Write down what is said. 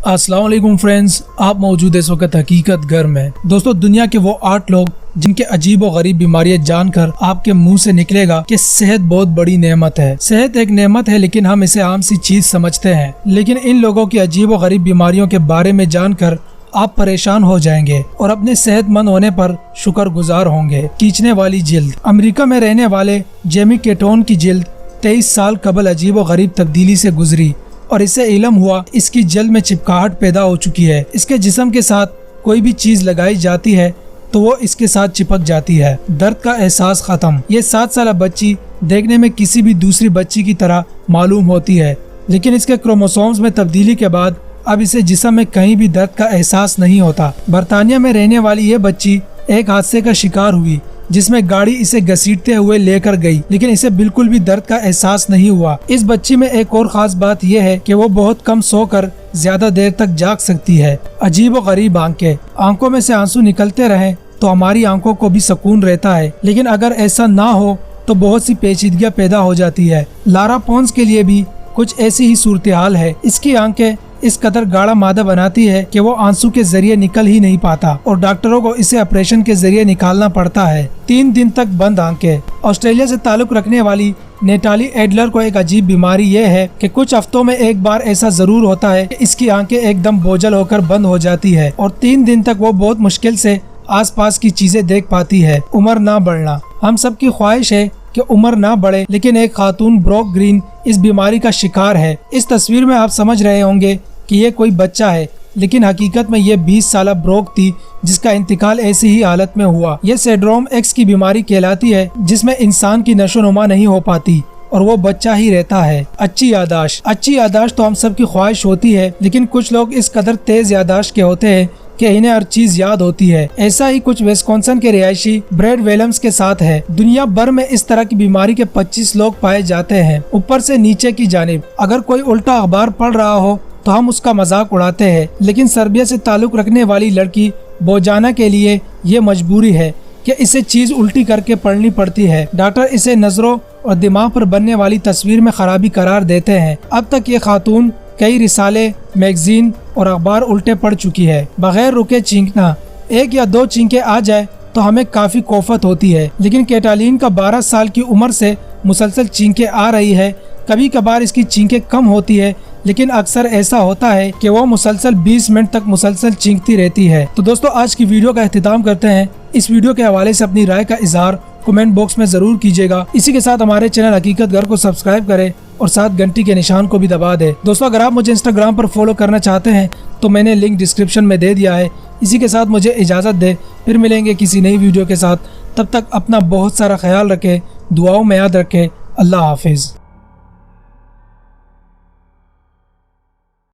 अस्सलाम वालेकुम फ्रेंड्स, आप मौजूद है इस वक्त हकीकत घर में। दोस्तों, दुनिया के वो 8 लोग जिनके अजीब और गरीब बीमारियां जानकर आपके मुंह से निकलेगा कि सेहत बहुत बड़ी नेमत है। सेहत एक नेमत है, लेकिन हम इसे आम सी चीज समझते हैं। लेकिन इन लोगों की अजीब और गरीब बीमारियों के बारे में जानकर आप परेशान हो जाएंगे और अपने सेहतमंद होने पर शुक्रगुजार होंगे। खींचने वाली जिल्द। अमेरिका में रहने वाले जेमी केटोन की जिल्द 23 साल कबल अजीब और गरीब तब्दीली से गुजरी और इसे इल्म हुआ इसकी जल्द में चिपकाहट पैदा हो चुकी है। इसके जिस्म के साथ कोई भी चीज लगाई जाती है तो वो इसके साथ चिपक जाती है। दर्द का एहसास खत्म। ये 7 साल बच्ची देखने में किसी भी दूसरी बच्ची की तरह मालूम होती है, लेकिन इसके क्रोमोसोम्स में तब्दीली के बाद अब इसे जिस्म में कहीं भी दर्द का एहसास नहीं होता। बरतानिया में रहने वाली ये बच्ची एक हादसे का शिकार हुई जिसमें गाड़ी इसे घसीटते हुए लेकर गई, लेकिन इसे बिल्कुल भी दर्द का एहसास नहीं हुआ। इस बच्ची में एक और खास बात यह है कि वो बहुत कम सोकर ज्यादा देर तक जाग सकती है। अजीब और गरीब आंखें। आंखों में से आंसू निकलते रहें तो हमारी आंखों को भी सुकून रहता है, लेकिन अगर ऐसा ना हो तो बहुत सी पेचीदगियां पैदा हो जाती है। लारा पोन्स के लिए भी कुछ ऐसी ही सूरत हाल है। इसकी आंखें इस कदर गाढ़ा मादा बनाती है कि वो आंसू के जरिए निकल ही नहीं पाता और डॉक्टरों को इसे ऑपरेशन के जरिए निकालना पड़ता है। 3 दिन तक बंद आंखें। ऑस्ट्रेलिया से ताल्लुक रखने वाली नेटाली एडलर को एक अजीब बीमारी ये है कि कुछ हफ्तों में एक बार ऐसा जरूर होता है कि इसकी आंखें एकदम बोझल होकर बंद हो जाती है और 3 दिन तक वो बहुत मुश्किल से आसपास की चीजें देख पाती है। उम्र ना बढ़ना। हम सब की ख्वाहिश है कि उम्र ना बढ़े, लेकिन एक खातून ब्रोक ग्रीन इस बीमारी का शिकार है। इस तस्वीर में आप समझ रहे होंगे कि ये कोई बच्चा है, लेकिन हकीकत में ये 20 साल ब्रोक थी जिसका इंतकाल ऐसी ही हालत में हुआ। ये सिंड्रोम एक्स की बीमारी कहलाती है जिसमें इंसान की नशोनुमा नहीं हो पाती और वो बच्चा ही रहता है। अच्छी यादाश्त। अच्छी यादाश्त तो हम सब की ख्वाहिश होती है, लेकिन कुछ लोग इस कदर तेज यादाश्त के होते हैं कि इन्हें हर चीज याद होती है। ऐसा ही कुछ विस्कॉन्सिन के रिहायशी ब्रैड विलियम्स के साथ है। दुनिया भर में इस तरह की बीमारी के 25 लोग पाए जाते हैं। ऊपर से नीचे की जानिब अगर कोई उल्टा अखबार पढ़ रहा हो तो हम उसका मजाक उड़ाते हैं, लेकिन सर्बिया से ताल्लुक रखने वाली लड़की बोजाना के लिए ये मजबूरी है कि इसे चीज उल्टी करके पढ़नी पड़ती है। डॉक्टर इसे नजरों और दिमाग पर बनने वाली तस्वीर में खराबी करार देते हैं। अब तक ये खातून कई रिसाले, मैगजीन और अखबार उल्टे पढ़ चुकी है। बगैर रुके चींकना। 1 या 2 चींके आ जाए तो हमें काफी कोफत होती है, लेकिन कैटालीन का 12 साल की उम्र से मुसलसल चींके आ रही है। कभी कभार इसकी चींके कम होती है, लेकिन अक्सर ऐसा होता है कि वो मुसलसल 20 मिनट तक मुसलसल चींकती रहती है। तो दोस्तों, आज की वीडियो का अख्तिताम करते हैं। इस वीडियो के हवाले से अपनी राय का इजहार कमेंट बॉक्स में जरूर कीजिएगा। इसी के साथ हमारे चैनल हकीकत घर को सब्सक्राइब करें और साथ घंटी के निशान को भी दबा दें। दोस्तों, अगर आप मुझे इंस्टाग्राम पर फॉलो करना चाहते हैं तो मैंने लिंक डिस्क्रिप्शन में दे दिया है। इसी के साथ मुझे इजाजत दे, फिर मिलेंगे किसी नई वीडियो के साथ। तब तक अपना बहुत सारा ख्याल रखें, दुआओं में याद रखें। अल्लाह हाफिज।